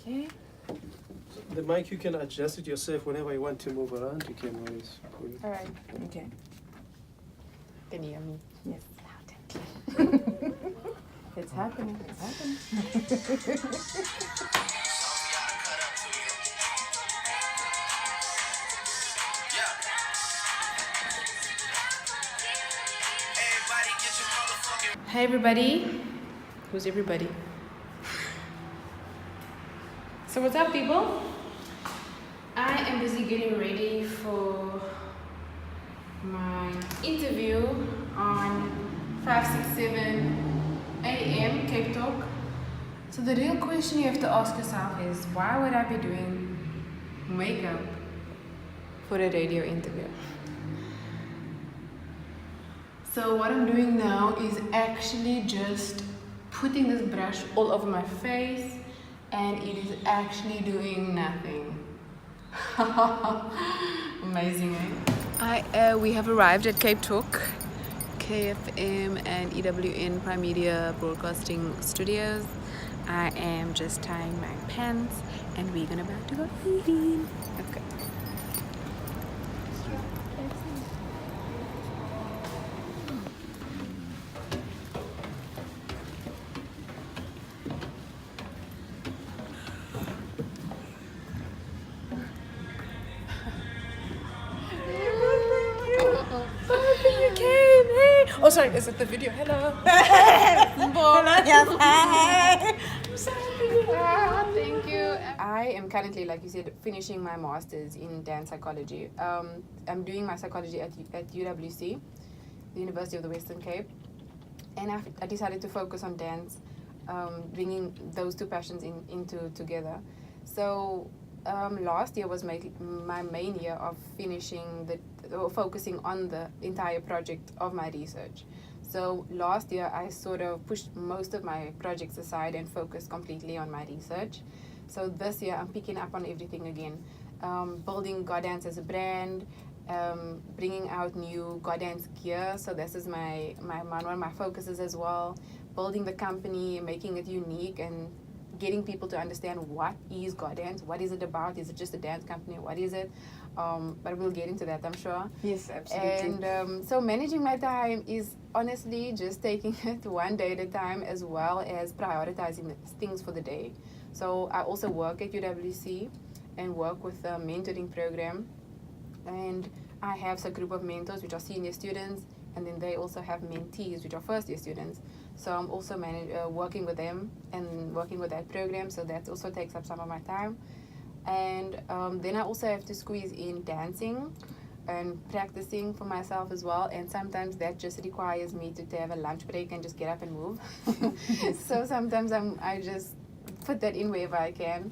Okay. The mic, you can adjust it yourself whenever you want to move around. You can always pull it. All right. Okay. Can you hear me? Yes. Loud and clear. It's happening. It's happening. Hey everybody. Who's everybody? So what's up, people? I am busy getting ready for my interview on 567 a.m. Cape Talk. So the real question you have to ask yourself is, why would I be doing makeup for a radio interview? So what I'm doing now is actually just putting this brush all over my face, and it is actually doing nothing. Amazing, eh? We have arrived at Cape Talk, KFM and EWN Prime Media Broadcasting Studios. I am just tying my pants and we're gonna about to go eating. Okay. Oh, sorry, is it the video? Hello. Hello. Yes, hi. I'm sorry. Thank you. I am currently, like you said, finishing my master's in dance psychology. I'm doing my psychology at UWC, the University of the Western Cape. And I decided to focus on dance, bringing those two passions into together. So last year was my main year of focusing on the entire project of my research. So last year I sort of pushed most of my projects aside and focused completely on my research. So this year I'm picking up on everything again, building God Dance as a brand, bringing out new God Dance gear. So this is one of my focuses as well, building the company, making it unique, and getting people to understand what is God Dance, what is it about, is it just a dance company, what is it? But we'll get into that, I'm sure. Yes, absolutely. And so managing my time is honestly just taking it one day at a time, as well as prioritizing things for the day. So I also work at UWC and work with the mentoring program, and I have a group of mentors which are senior students, and then they also have mentees which are first year students. So I'm also working with them and working with that program, so that also takes up some of my time. And then I also have to squeeze in dancing and practicing for myself as well, and sometimes that just requires me to have a lunch break and just get up and move. So sometimes I just put that in wherever I can,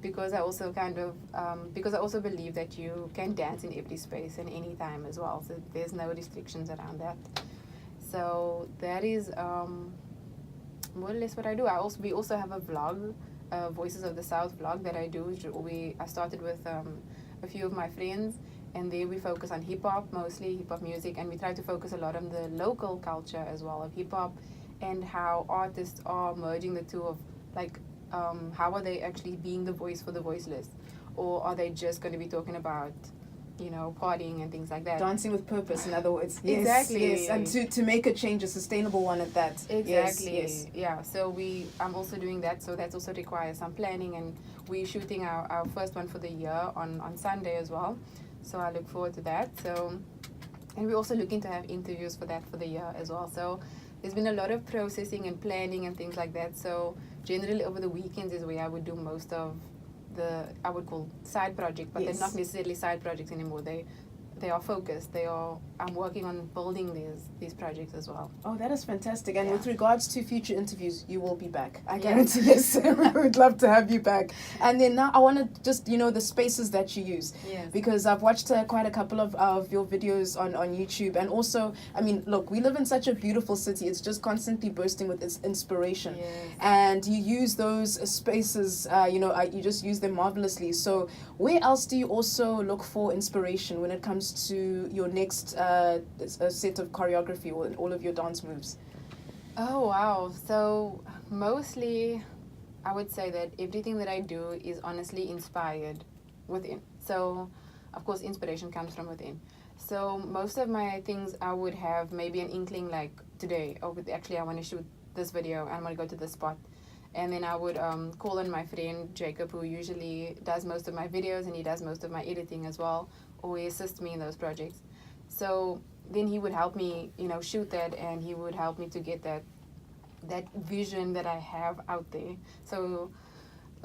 because I also believe that you can dance in every space and any time as well, so there's no restrictions around that. So that is more or less what I do. We also have a vlog, Voices of the South vlog that I do. I started with a few of my friends, and there we focus on hip-hop, mostly hip-hop music, and we try to focus a lot on the local culture as well of hip-hop, and how artists are merging the two of, like, how are they actually being the voice for the voiceless, or are they just going to be talking about, partying and things like that? Dancing with purpose, in other words. Yes, exactly. Yes, and to make a change, a sustainable one at that. Exactly. Yes. Yeah. So I'm also doing that. So that also requires some planning, and we're shooting our first one for the year on Sunday as well. So I look forward to that. So, and we're also looking to have interviews for that for the year as well. So there's been a lot of processing and planning and things like that. So generally over the weekends is where I would do most of I would call side projects, but Yes. they're not necessarily side projects anymore. They are focused. I'm working on building these projects as well. Oh, that is fantastic. And Yeah. with regards to future interviews, you will be back. I guarantee this. We would love to have you back. And then now I want to just, the spaces that you use. Yes. Because I've watched quite a couple of your videos on YouTube. And also, look, we live in such a beautiful city. It's just constantly bursting with its inspiration. Yes. And you use those spaces, you just use them marvelously. So where else do you also look for inspiration when it comes to your next set of choreography or all of your dance moves? Oh wow! So mostly I would say that everything that I do is honestly inspired within. So, of course, inspiration comes from within. So most of my things, I would have maybe an inkling like today, oh, actually I want to shoot this video, I want to go to this spot. And then I would call on my friend Jacob, who usually does most of my videos and he does most of my editing as well, or he assists me in those projects. So then he would help me, you know, shoot that, and he would help me to get that vision that I have out there. So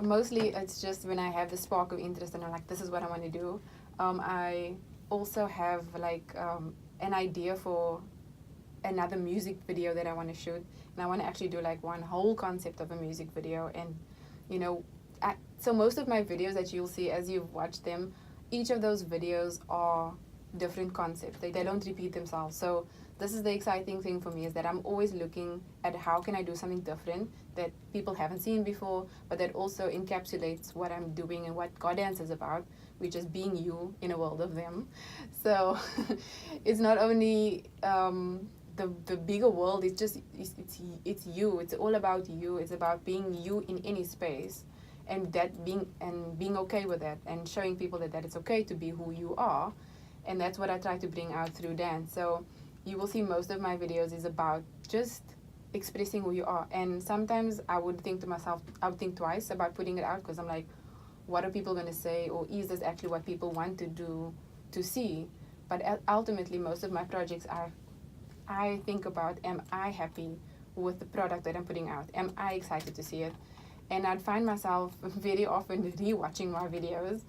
mostly it's just when I have the spark of interest and I'm like, this is what I want to do. I also have like an idea for another music video that I want to shoot, and I want to actually do like one whole concept of a music video. And you know, so most of my videos that you'll see as you've watched them, each of those videos are different concepts. They don't repeat themselves. So this is the exciting thing for me, is that I'm always looking at how can I do something different that people haven't seen before, but that also encapsulates what I'm doing and what God Dance is about, which is being you in a world of them. So it's not only the bigger world, it's just it's you. It's all about you. It's about being you in any space, and being okay with that, and showing people that it's okay to be who you are. And that's what I try to bring out through dance. So you will see most of my videos is about just expressing who you are. And sometimes I would think to myself, I would think twice about putting it out, because I'm like, what are people going to say, or is this actually what people want to do, to see? But ultimately, most of my projects I think about, am I happy with the product that I'm putting out? Am I excited to see it? And I'd find myself very often rewatching my videos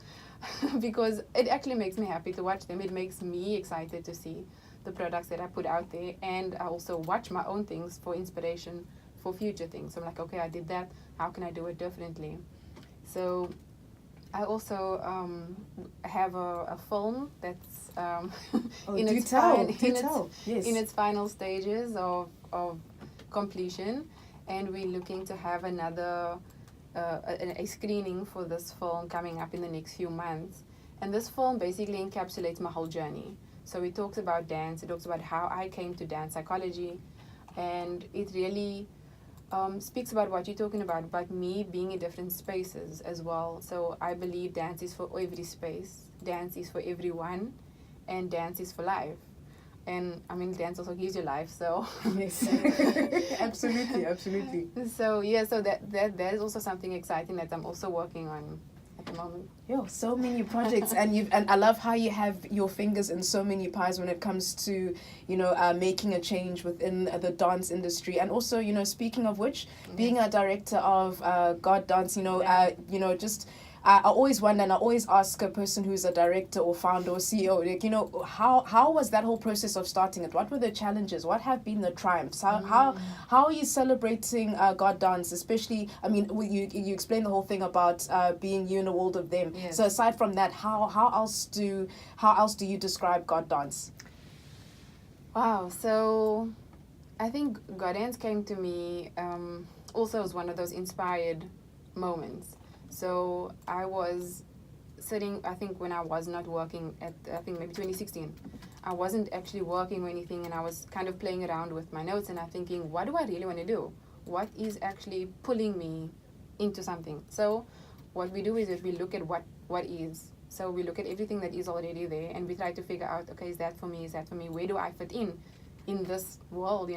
because it actually makes me happy to watch them. It makes me excited to see the products that I put out there. And I also watch my own things for inspiration for future things. So I'm like, okay, I did that. How can I do it differently? So I also have a film that's in its final stages of completion, and we're looking to have another a screening for this film coming up in the next few months. And this film basically encapsulates my whole journey. So it talks about dance, it talks about how I came to dance psychology, and it really speaks about what you're talking about me being in different spaces as well. So I believe dance is for every space, dance is for everyone, and dance is for life. And I mean, dance also gives you life, so yes. absolutely. So yeah, so that is also something exciting that I'm also working on at the moment. Yo, so many projects, and I love how you have your fingers in so many pies when it comes to, making a change within the dance industry. And also, speaking of which, being a director of God Dance, just I always wonder, and I always ask a person who's a director or founder or CEO, like, how was that whole process of starting it? What were the challenges? What have been the triumphs? How are you celebrating God Dance? Especially, I mean, you explained the whole thing about being you in a world of them. Yes. So aside from that, how else do you describe God Dance? Wow, so I think God Dance came to me also as one of those inspired moments. So I was sitting, I think when I was not working maybe 2016, I wasn't actually working or anything, and I was kind of playing around with my notes, and I'm thinking, what do I really want to do? What is actually pulling me into something? So what we do is that we look at what is. So we look at everything that is already there, and we try to figure out, okay, is that for me? Is that for me? Where do I fit in this world,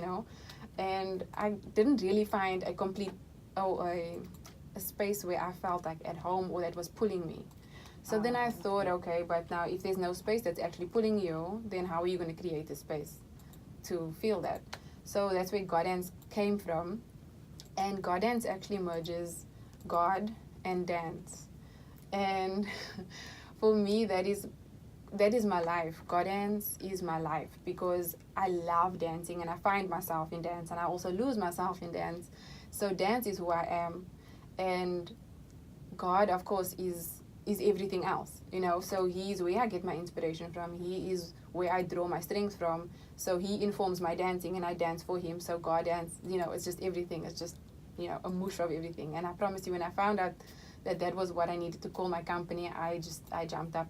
And I didn't really find a complete, a space where I felt like at home or that was pulling me. So then I thought, okay, but now if there's no space that's actually pulling you, then how are you going to create a space to feel that? So that's where God Dance came from. And God Dance actually merges God and dance. And for me, that is my life. God Dance is my life, because I love dancing and I find myself in dance, and I also lose myself in dance. So dance is who I am. And God, of course, is everything else, So He is where I get my inspiration from. He is where I draw my strength from. So He informs my dancing, and I dance for Him. So God Dance, it's just everything. It's just, a mush of everything. And I promise you, when I found out that was what I needed to call my company, I jumped up.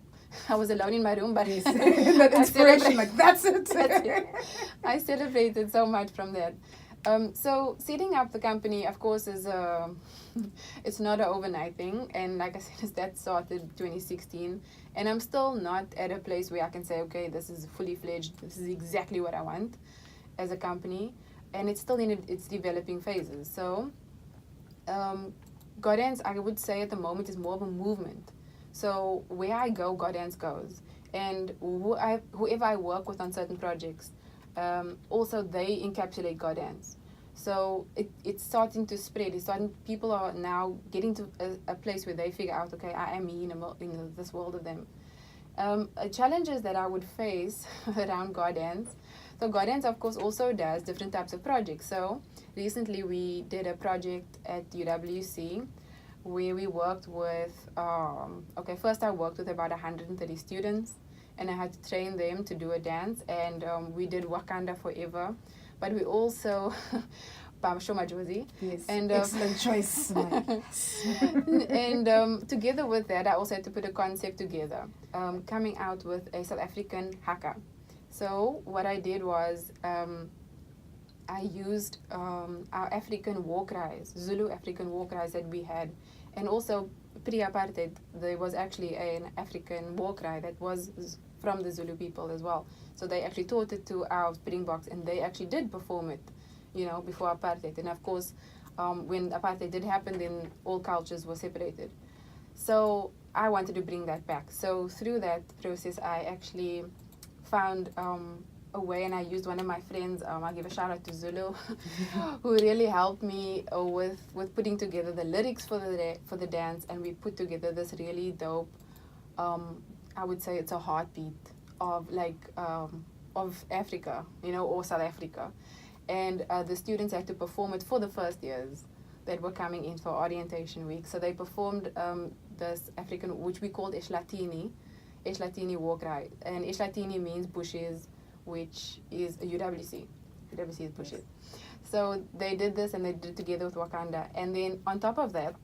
I was alone in my room, but yes. That inspiration, like that's it. That's it. I celebrated so much from that. So setting up the company, of course, is it's not an overnight thing, and like I said, that started 2016, and I'm still not at a place where I can say, okay, this is fully fledged. This is exactly what I want as a company, and it's still in its developing phases. So, Godance, I would say at the moment, is more of a movement. So where I go, Godance goes, and whoever I work with on certain projects. Also, they encapsulate Godance. So it's starting to spread. People are now getting to a place where they figure out, okay, I am me in this world of them. Challenges that I would face around Godance. So Godance, of course, also does different types of projects. So recently we did a project at UWC where we worked with, first I worked with about 130 students, and I had to train them to do a dance, and we did Wakanda Forever, but we also Josie. Yes, and excellent choice. And together with that, I also had to put a concept together, coming out with a South African haka. So what I did was I used our African war cries, Zulu African war cries that we had, and also pre-apartheid there was actually an African war cry that was from the Zulu people as well. So they actually taught it to our Springboks, and they actually did perform it, before apartheid. And of course, when apartheid did happen, then all cultures were separated. So I wanted to bring that back. So through that process, I actually found a way, and I used one of my friends, I'll give a shout out to Zulu, who really helped me with putting together the lyrics for the dance, and we put together this really dope, I would say it's a heartbeat of of Africa, or South Africa. And the students had to perform it for the first years that were coming in for orientation week. So they performed this African, which we called Eswatini war cry. And Eswatini means bushes, which is a UWC. UWC is bushes. So they did this, and they did it together with Wakanda. And then on top of that,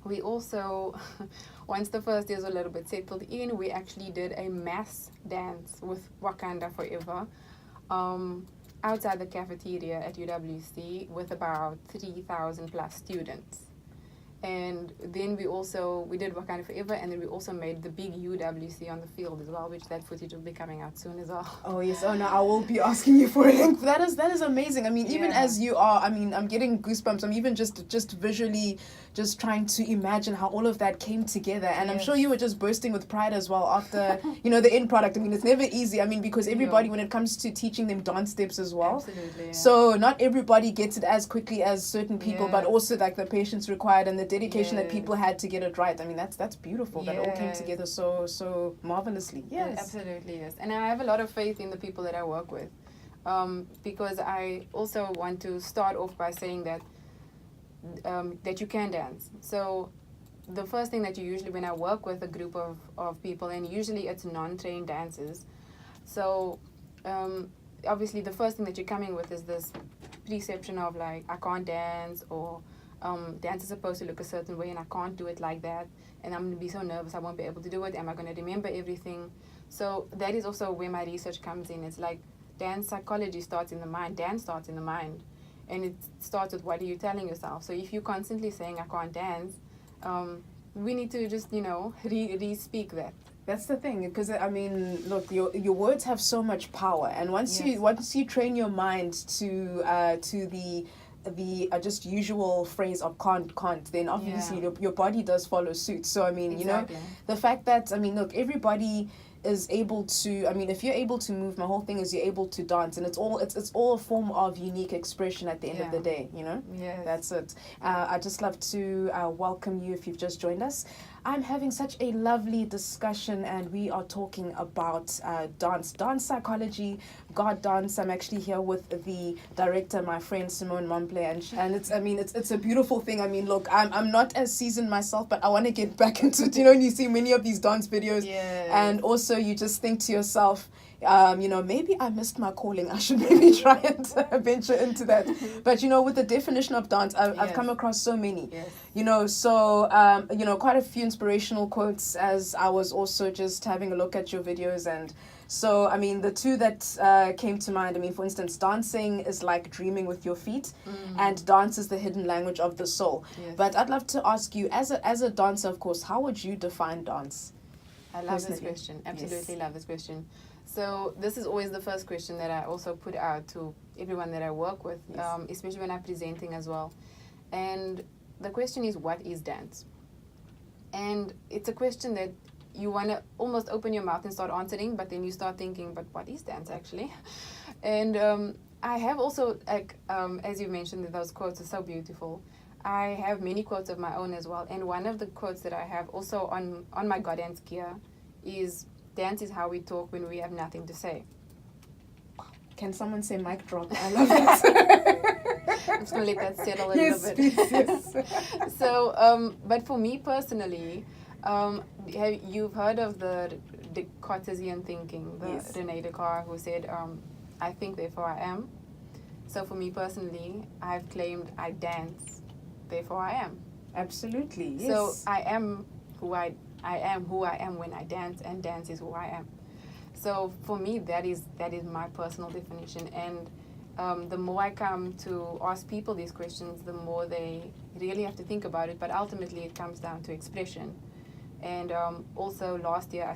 we also, once the first years were a little bit settled in, we actually did a mass dance with Wakanda Forever outside the cafeteria at UWC with about 3,000 plus students. And then we did Wakanda Forever, and then we also made the big UWC on the field as well, which that footage will be coming out soon as well. Oh yes, oh no, I will be asking you for a link. That is amazing. I mean, even as you are, I mean, I'm getting goosebumps. I'm even just visually just trying to imagine how all of that came together. And I'm sure you were just bursting with pride as well after, the end product. I mean, it's never easy. I mean, because everybody, when it comes to teaching them dance steps as well. Absolutely. Yeah. So not everybody gets it as quickly as certain people, but also like the patience required and the dedication that people had to get it right. I mean, that's beautiful. That all came together so marvelously. Yes. Absolutely, yes. And I have a lot of faith in the people that I work with, because I also want to start off by saying that that you can dance. So the first thing that you usually, when I work with a group of people, and usually it's non-trained dancers, so obviously the first thing that you're coming with is this perception of like, I can't dance, or dance is supposed to look a certain way and I can't do it like that, and I'm going to be so nervous I won't be able to do it. Am I going to remember everything? So that is also where my research comes in. It's like dance psychology starts in the mind, dance starts in the mind, and it starts with what are you telling yourself. So if you're constantly saying I can't dance, we need to just re-speak that. That's the thing, because I mean, look, your words have so much power, and once you train your mind to the just usual phrase of can't, then obviously your body does follow suit. So I mean, the fact that, I mean, look, everybody is able to, I mean, if you're able to move, my whole thing is you're able to dance, and it's all a form of unique expression at the end of the day, Yes. That's it. I'd just love to welcome you if you've just joined us. I'm having such a lovely discussion, and we are talking about dance psychology, God dance. I'm actually here with the director, my friend Simone Momplé, and it's a beautiful thing. I mean, look, I'm not as seasoned myself, but I want to get back into it. And you see many of these dance videos, and also you just think to yourself, maybe I missed my calling. I should maybe try and venture into that. But, with the definition of dance, I've come across so many, quite a few inspirational quotes as I was also just having a look at your videos. And So, I mean, the two that came to mind, I mean, for instance, dancing is like dreaming with your feet, and dance is the hidden language of the soul. Yes. But I'd love to ask you, as a dancer, of course, how would you define dance? I love this Personally. question. Absolutely Yes. love this question. So this is always the first question that I also put out to everyone that I work with, Yes. especially when I'm presenting as well. And the question is, what is dance? And it's a question that you want to almost open your mouth and start answering, but then you start thinking, but what is dance actually? And I have also, like, as you mentioned, that those quotes are so beautiful. I have many quotes of my own as well. And one of the quotes that I have also on my God Dance gear is, dance is how we talk when we have nothing to say. Can someone say mic drop? I love it. I'm just going to let that settle a Yes, little bit. please, yes. So, but for me personally, you've heard of the Cartesian thinking, the Yes. Rene Descartes, who said, I think, therefore I am. So for me personally, I've claimed I dance, therefore I am. Absolutely, yes. So I am who I am when I dance, and dance is who I am. So for me, that is my personal definition. And the more I come to ask people these questions, the more they really have to think about it. But ultimately, it comes down to expression. And also last year, I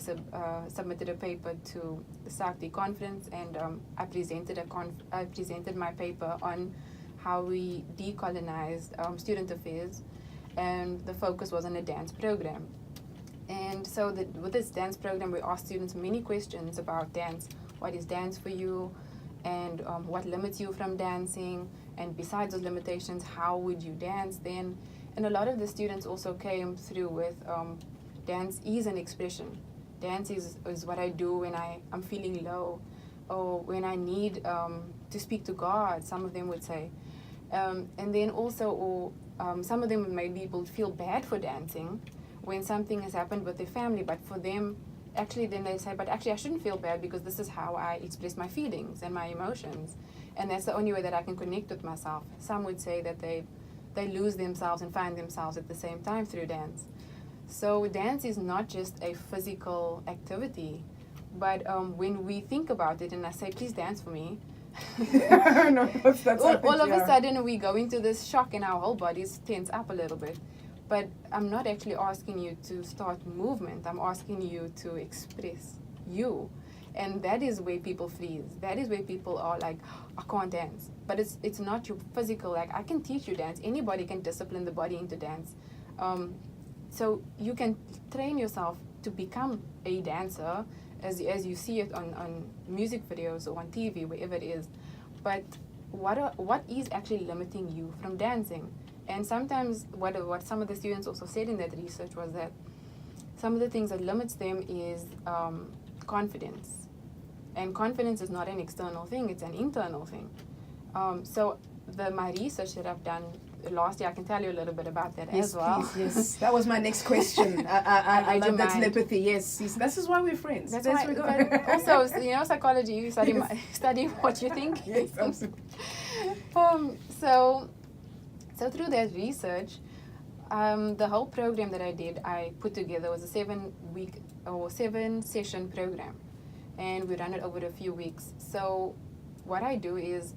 submitted a paper to the SACD conference, and I presented my paper on how we decolonized student affairs, and the focus was on a dance program. And so with this dance program, we asked students many questions about dance. What is dance for you? And what limits you from dancing? And besides those limitations, how would you dance then? And a lot of the students also came through with dance is an expression. Dance is what I do when I'm feeling low, or when I need to speak to God, some of them would say. And then also, some of them maybe will feel bad for dancing when something has happened with their family, but for them, actually then they say, but actually I shouldn't feel bad because this is how I express my feelings and my emotions, and that's the only way that I can connect with myself. Some would say that they lose themselves and find themselves at the same time through dance. So dance is not just a physical activity, but when we think about it, and I say, please dance for me, No, that's all of a sudden we go into this shock and our whole bodies tense up a little bit. But I'm not actually asking you to start movement. I'm asking you to express you. And that is where people freeze. That is where people are like, I can't dance. But it's not your physical, like, I can teach you dance. Anybody can discipline the body into dance. So you can train yourself to become a dancer as you see it on music videos or on TV, wherever it is. But what is actually limiting you from dancing? And sometimes what some of the students also said in that research was that some of the things that limits them is confidence. And confidence is not an external thing, it's an internal thing. So my research that I've done last year, I can tell you a little bit about that as well. Please, yes. That was my next question. I read your love that mind. telepathy. Yes, this is why we're friends. That's There why, we go. but also, psychology, you study, Yes. study what you think. Yes, absolutely. So through that research, the whole program that I put together was a 7-session program, and we ran it over a few weeks. So what I do is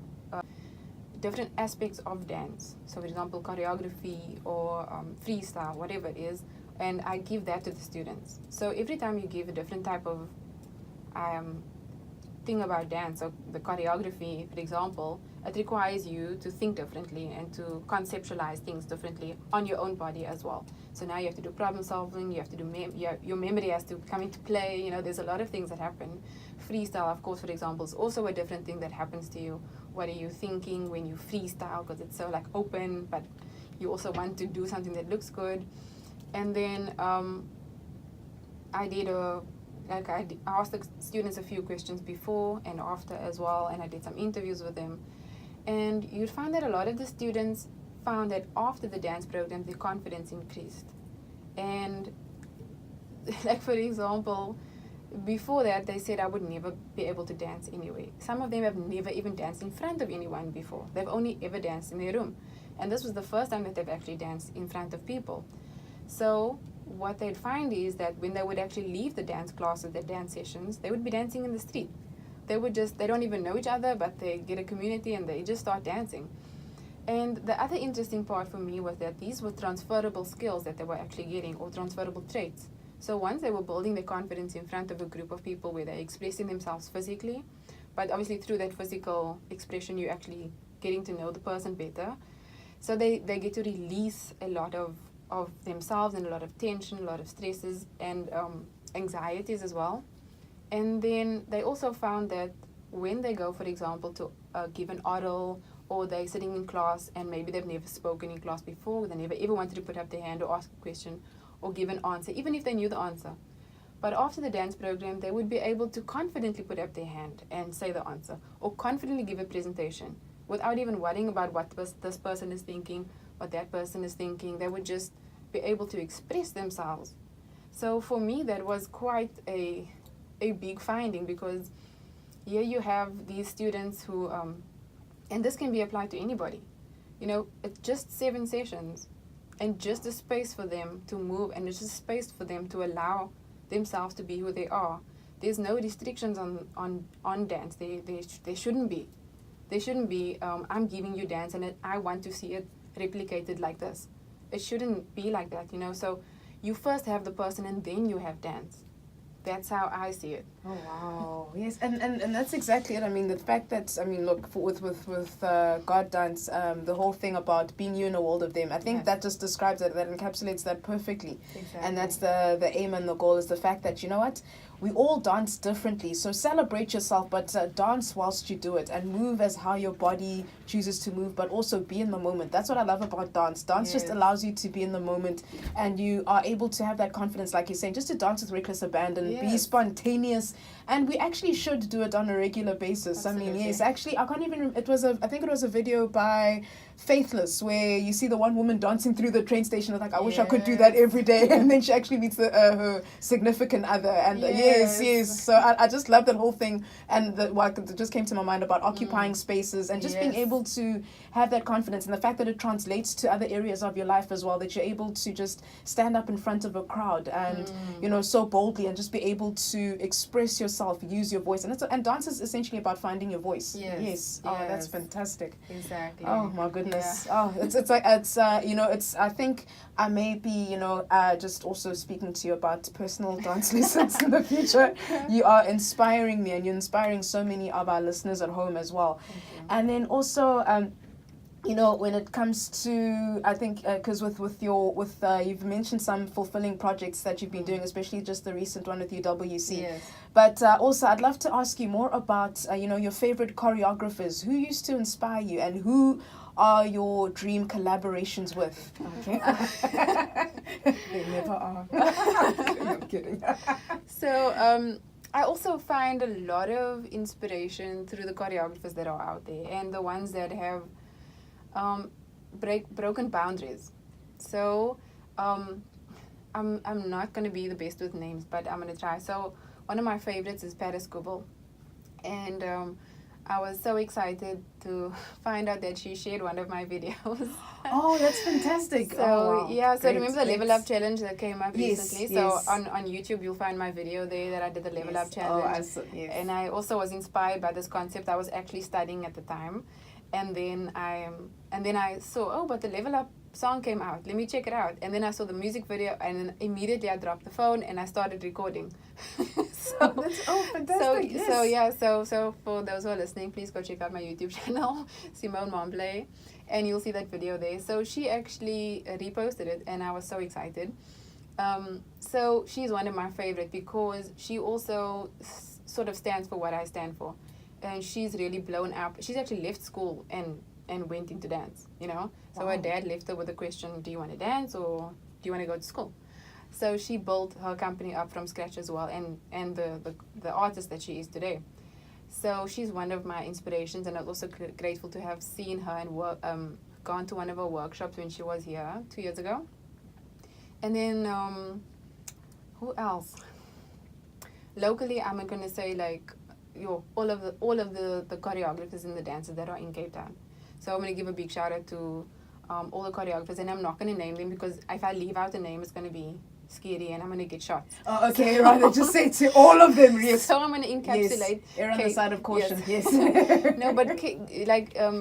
different aspects of dance. So for example, choreography or freestyle, whatever it is, and I give that to the students. So every time you give a different type of thing about dance, so the choreography, for example, it requires you to think differently and to conceptualize things differently on your own body as well. So now you have to do problem solving, you have to do your memory has to come into play. There's a lot of things that happen. Freestyle, of course, for example, is also a different thing that happens to you. What are you thinking when you freestyle? Because it's so like open, but you also want to do something that looks good. And then I asked the students a few questions before and after as well, and I did some interviews with them. And you'd find that a lot of the students found that after the dance program, their confidence increased. And like, for example, before that, they said, I would never be able to dance anyway. Some of them have never even danced in front of anyone before. They've only ever danced in their room. And this was the first time that they've actually danced in front of people. So what they'd find is that when they would actually leave the dance classes, their dance sessions, they would be dancing in the street. They don't even know each other, but they get a community and they just start dancing. And the other interesting part for me was that these were transferable skills that they were actually getting, or transferable traits. So once they were building their confidence in front of a group of people where they're expressing themselves physically, but obviously through that physical expression, you're actually getting to know the person better. So they get to release a lot of themselves and a lot of tension, a lot of stresses and anxieties as well. And then they also found that when they go, for example, to give an oral, or they're sitting in class and maybe they've never spoken in class before, they never ever wanted to put up their hand or ask a question or give an answer, even if they knew the answer. But after the dance program, they would be able to confidently put up their hand and say the answer, or confidently give a presentation without even worrying about what this person is thinking, what that person is thinking. They would just be able to express themselves. So for me, that was quite a big finding, because here you have these students who, and this can be applied to anybody, it's just 7 sessions and just a space for them to move, and it's just a space for them to allow themselves to be who they are. There's no restrictions on dance. There shouldn't be. There shouldn't be, I'm giving you dance and I want to see it replicated like this. It shouldn't be like that, So you first have the person and then you have dance. That's how I see it. Oh wow! Yes, and that's exactly it. I mean, the fact that look, with God Dance, the whole thing about being you in a world of them. I think that just describes it. That encapsulates that perfectly. Exactly. And that's the aim and the goal, is the fact that we all dance differently. So celebrate yourself, but dance whilst you do it, and move as how your body chooses to move, but also be in the moment. That's what I love about dance. Dance just allows you to be in the moment, and you are able to have that confidence, like you're saying, just to dance with reckless abandon, be spontaneous. And we actually should do it on a regular basis. Absolutely. I mean, yes, actually, I can't even, I think it was a video by Faithless, where you see the one woman dancing through the train station. I wish I could do that every day. And then she actually meets her significant other. And yes. So I just love that whole thing. And it just came to my mind about occupying spaces and just being able to have that confidence, and the fact that it translates to other areas of your life as well, that you're able to just stand up in front of a crowd and, so boldly, and just be able to express yourself, use your voice. And dance is essentially about finding your voice. Yes. Oh, that's fantastic. Exactly. Oh my goodness. Yeah. Oh, it's I think I may be, just also speaking to you about personal dance lessons in the future. You are inspiring me, and you're inspiring so many of our listeners at home as well. And then also, when it comes to, I think, because you've mentioned some fulfilling projects that you've been doing, especially just the recent one with UWC. Yes. But also, I'd love to ask you more about, your favorite choreographers. Who used to inspire you, and who are your dream collaborations with? Okay. They never are. I'm kidding. So, I also find a lot of inspiration through the choreographers that are out there, and the ones that have broken boundaries. So I'm not going to be the best with names, but I'm going to try. So one of my favorites is Paris Goebel, and I was so excited to find out that she shared one of my videos. Oh, that's fantastic. So wow. So remember the level up challenge that came up Yes, recently? yes. So on YouTube you'll find my video there that I did the level up challenge. Yes. And I also was inspired by this concept. I was actually studying at the time. And then I saw, but the level up song came out. Let me check it out. And then I saw the music video, and then immediately I dropped the phone and I started recording. Fantastic. So for those who are listening, please go check out my YouTube channel, Simone Momplé, and you'll see that video there. So she actually reposted it, and I was so excited. So she's one of my favorite, because she also sort of stands for what I stand for. And she's really blown up. She's actually left school and went into dance, So her dad left her with the question, do you want to dance or do you want to go to school? So she built her company up from scratch as well, and the artist that she is today. So she's one of my inspirations, and I'm also grateful to have seen her and gone to one of her workshops when she was here 2 years ago. And then, who else? Locally, I'm going to say all of the choreographers and the dancers that are in Cape Town. So I'm going to give a big shout out to all the choreographers, and I'm not going to name them, because if I leave out a name, it's going to be scary and I'm going to get shot. Oh, okay, rather just say to all of them, yes. So I'm going to encapsulate. Yes, err on the side of caution, yes. No, but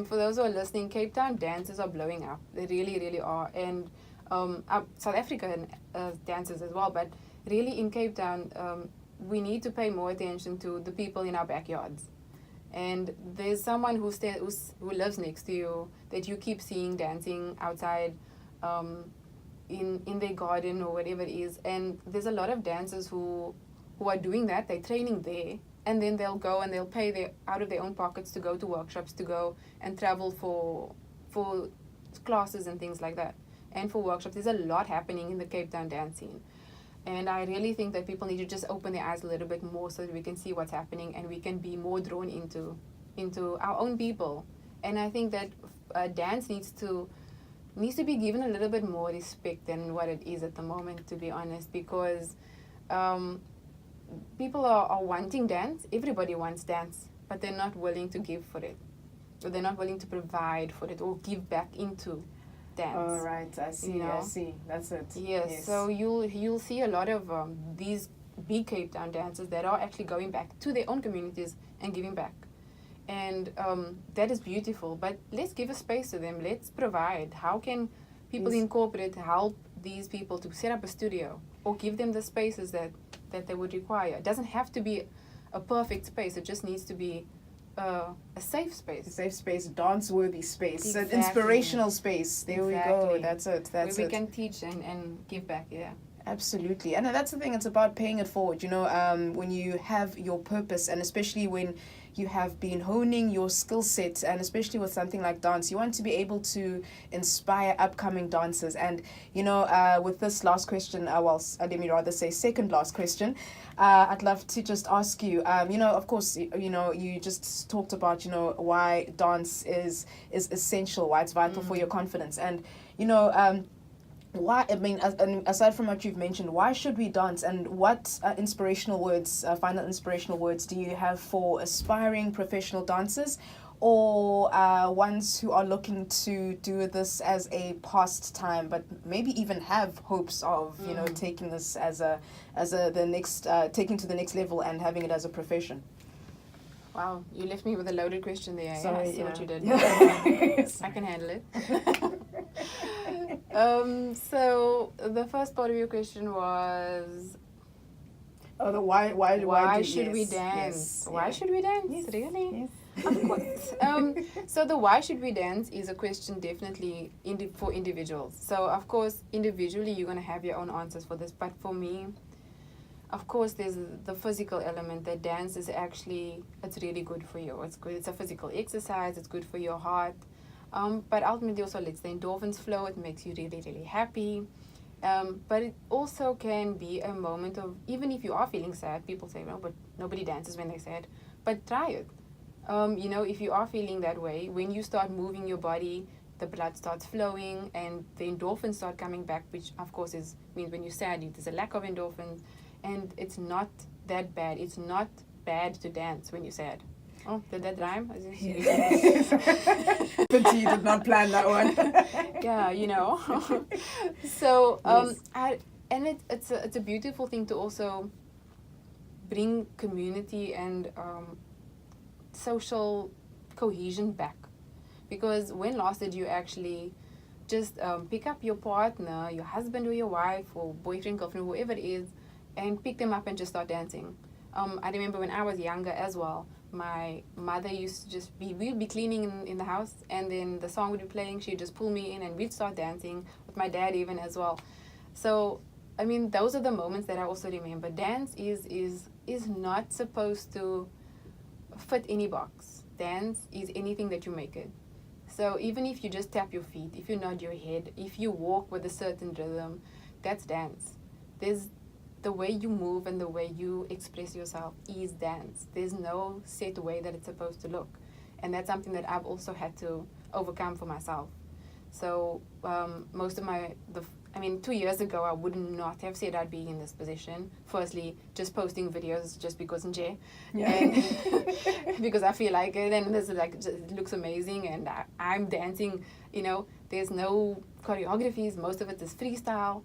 for those who are listening, Cape Town dances are blowing up. They really, really are. And South African dances as well. But really in Cape Town, we need to pay more attention to the people in our backyards. And there's someone who lives next to you that you keep seeing dancing outside in their garden or whatever it is. And there's a lot of dancers who are doing that. They're training there. And then they'll go and they'll pay out of their own pockets to go to workshops, to go and travel for classes and things like that. And for workshops, there's a lot happening in the Cape Town dance scene. And I really think that people need to just open their eyes a little bit more so that we can see what's happening and we can be more drawn into our own people. And I think that dance needs to be given a little bit more respect than what it is at the moment, to be honest, because people are wanting dance. Everybody wants dance, but they're not willing to give for it, or they're not willing to provide for it or give back into dance. Oh, right, I see, I see. That's it. Yes. So you'll see a lot of these big Cape Town dancers that are actually going back to their own communities and giving back. And that is beautiful, but let's give a space to them. Let's provide. How can people in corporate help these people to set up a studio or give them the spaces that they would require? It doesn't have to be a perfect space. It just needs to be a safe space. A safe space, dance-worthy space, Exactly. an inspirational space. There we go. That's it. That's where it. we can teach and give back, yeah. Absolutely. And that's the thing. It's about paying it forward. When you have your purpose, and especially when you have been honing your skill set, and especially with something like dance, you want to be able to inspire upcoming dancers. And with this last question, let me rather say second last question, I'd love to just ask you, of course, you just talked about why dance is essential, why it's vital for your confidence. And why, aside from what you've mentioned, why should we dance, and what inspirational words, final inspirational words do you have for aspiring professional dancers, or ones who are looking to do this as a pastime, but maybe even have hopes of taking this taking to the next level and having it as a profession? Wow, you left me with a loaded question there. Sorry, I see what you did. I can handle it. So the first part of your question was, the why should we dance? Yes, why should we dance? Yes, Really? yes. Of course. So the why should we dance is a question definitely for individuals. So of course, individually you're going to have your own answers for this. But for me, of course, there's the physical element that dance is actually, it's really good for you. It's good. It's a physical exercise. It's good for your heart. But ultimately also lets the endorphins flow. It makes you really, really happy. But it also can be a moment of, even if you are feeling sad, people say, no, but nobody dances when they're sad. But try it. If you are feeling that way, when you start moving your body, the blood starts flowing and the endorphins start coming back, which of course means when you're sad, there's a lack of endorphins. And it's not that bad. It's not bad to dance when you're sad. Oh, did that rhyme? Yes. But you did not plan that one. Yeah, So, Yes. it's a beautiful thing to also bring community and social cohesion back. Because when last did you actually just pick up your partner, your husband or your wife or boyfriend, girlfriend, whoever it is, and pick them up and just start dancing? I remember when I was younger as well, my mother used to we'd be cleaning in the house, and then the song would be playing, she'd just pull me in and we'd start dancing with my dad even as well. So, those are the moments that I also remember. Dance is not supposed to fit any box. Dance is anything that you make it. So even if you just tap your feet, if you nod your head, if you walk with a certain rhythm, that's dance. There's the way you move and the way you express yourself is dance. There's no set way that it's supposed to look. And that's something that I've also had to overcome for myself. So most of 2 years ago, I would not have said I'd be in this position. Firstly, just posting videos just because nje. Yeah. And because I feel like it, and it looks amazing, and I'm dancing, there's no choreographies, most of it is freestyle.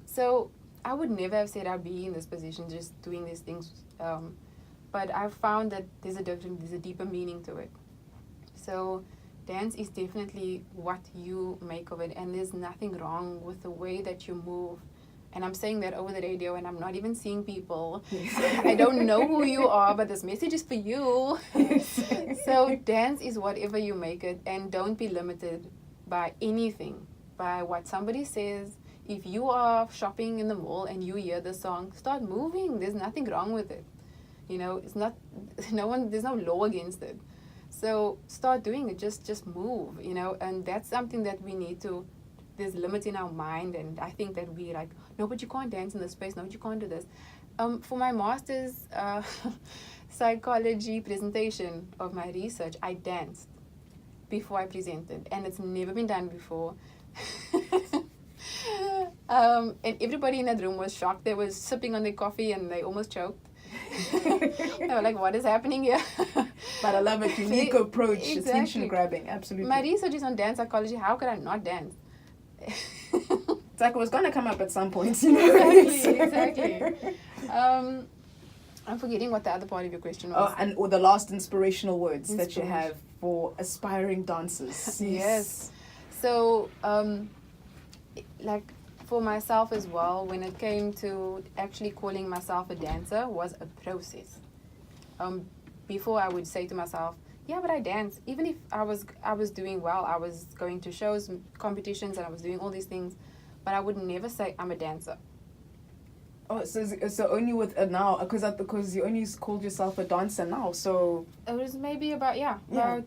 So I would never have said I'd be in this position just doing these things. But I've found that there's a deeper meaning to it. So dance is definitely what you make of it, and there's nothing wrong with the way that you move. And I'm saying that over the radio, and I'm not even seeing people. I don't know who you are, but this message is for you. So dance is whatever you make it, and don't be limited by anything, by what somebody says. If you are shopping in the mall and you hear the song, start moving. There's nothing wrong with it. You know, it's not, there's no law against it. So start doing it, just move, you know, and that's something that we need to, there's limits in our mind, and I think that we like, no, but you can't dance in this space, no, but you can't do this. For my master's psychology presentation of my research, I danced before I presented, and it's never been done before. And everybody in that room was shocked. They were sipping on their coffee and they almost choked. They were like, what is happening here? But I love it. Unique approach, Exactly. attention grabbing, absolutely. My research is on dance psychology. How could I not dance? It's like it was going to come up at some point, you know? Exactly. I'm forgetting what the other part of your question was. Oh, or the last inspirational words that you Inspiration. have for aspiring dancers. Yes. So, like for myself as well, when it came to actually calling myself a dancer, was a process. Before I would say to myself, yeah, but I dance. Even if I was doing well, I was going to shows, competitions, and I was doing all these things, but I would never say I'm a dancer. Oh, so only with now, because you only called yourself a dancer now, so... It was maybe about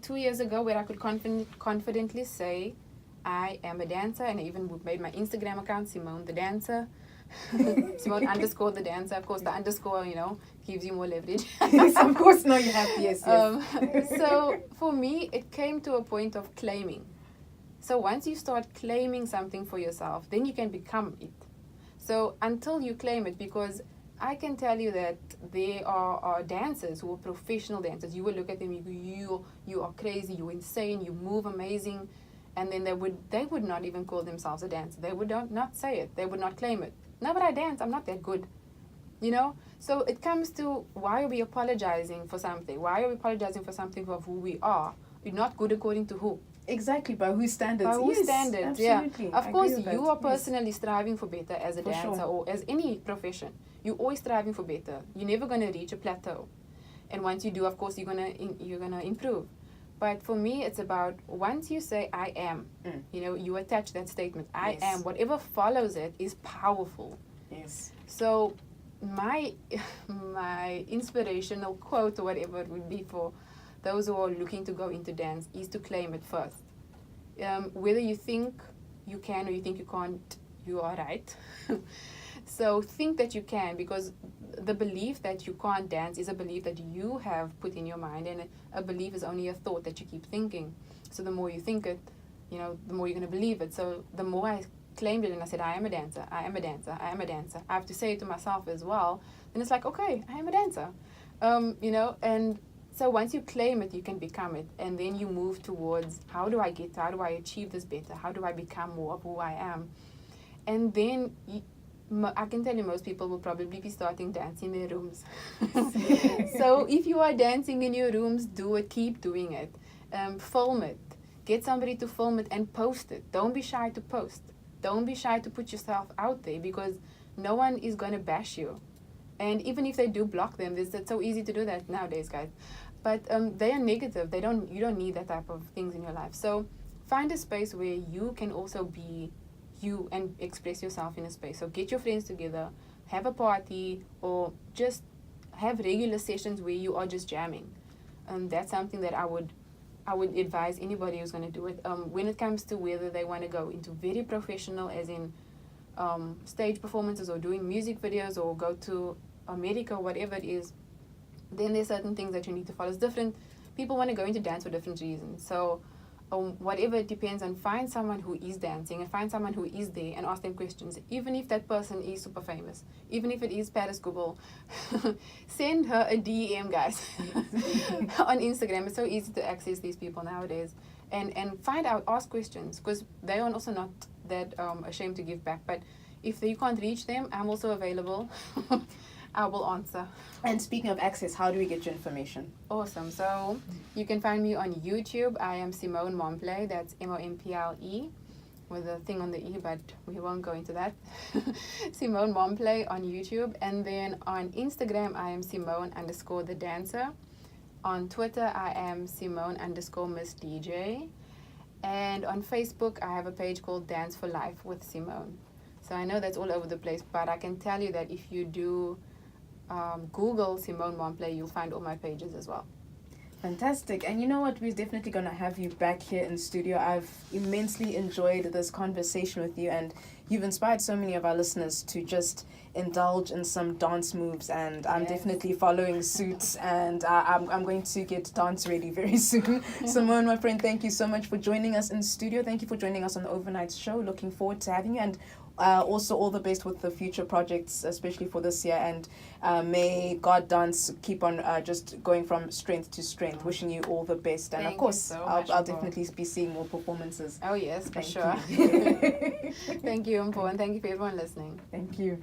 2 years ago where I could confidently say I am a dancer, and I even made my Instagram account, Simone the Dancer. Simone _ the dancer. Of course, the underscore, you know, gives you more leverage. Yes, of course, no, you have, yes. So for me, it came to a point of claiming. So once you start claiming something for yourself, then you can become it. So until you claim it, because I can tell you that there are dancers who are professional dancers. You will look at them, you are crazy, you're insane, you move amazing, and then they would not even call themselves a dancer. They would not say it. They would not claim it. No, but I dance. I'm not that good. You know? So it comes to, why are we apologizing for something? Why are we apologizing for something of who we are? We're not good according to who? Exactly, by whose standards? By whose standards, absolutely. yeah. Of course, you are Yes. personally striving for better as a For dancer, sure. or as any profession. You're always striving for better. You're never going to reach a plateau. And once you do, of course, you're gonna improve. But for me, it's about, once you say I am, you know, you attach that statement, I Yes. am, whatever follows it is powerful. Yes. So my inspirational quote, or whatever it would be for those who are looking to go into dance, is to claim it first. Whether you think you can or you think you can't, you are right. So think that you can, because the belief that you can't dance is a belief that you have put in your mind, and a belief is only a thought that you keep thinking. So the more you think it, you know, the more you're going to believe it. So the more I claimed it and I said, I am a dancer, I am a dancer, I am a dancer, I have to say it to myself as well, then it's like, okay, I am a dancer. You know, and so once you claim it, you can become it, and then you move towards, how do I achieve this better? How do I become more of who I am? And then I can tell you, most people will probably be starting dancing in their rooms. So if you are dancing in your rooms, do it, keep doing it. Film it. Get somebody to film it and post it. Don't be shy to post. Don't be shy to put yourself out there, because no one is going to bash you. And even if they do block them, it's so easy to do that nowadays, guys. But they are negative. You don't need that type of things in your life. So find a space where you can also be you and express yourself in a space. So get your friends together, have a party, or just have regular sessions where you are just jamming. That's something that I would advise anybody who's going to do it. When it comes to whether they want to go into very professional, as in stage performances or doing music videos, or go to America, whatever it is, then there's certain things that you need to follow. It's different. People want to go into dance for different reasons. So whatever, it depends on, find someone who is dancing and find someone who is there and ask them questions. Even if that person is super famous, even if it is Paris Goebel, send her a DM, guys, on Instagram. It's so easy to access these people nowadays, and find out, ask questions, because they are also not that ashamed to give back. But if you can't reach them, I'm also available. I will answer. And speaking of access, how do we get your information? Awesome. So you can find me on YouTube. I am Simone Momplé. That's Momple with a thing on the E, but we won't go into that. Simone Momplé on YouTube. And then on Instagram, I am Simone_the dancer. On Twitter, I am Simone_Miss DJ. And on Facebook, I have a page called Dance for Life with Simone. So I know that's all over the place, but I can tell you that if you do Google Simone Momplé, you'll find all my pages as well. Fantastic. And you know what? We're definitely going to have you back here in studio. I've immensely enjoyed this conversation with you, and you've inspired so many of our listeners to just indulge in some dance moves, and I'm definitely following suit, and I'm going to get dance ready very soon. Simone, my friend, thank you so much for joining us in studio. Thank you for joining us on the Overnight Show. Looking forward to having you, and also all the best with the future projects, especially for this year, and may God Dance keep on just going from strength to strength. Wishing you all the best, and Thank of course you so I'll much, definitely be seeing more performances. Oh yes, for Thank sure. you. Thank you, Mpho, and thank you for everyone listening. Thank you.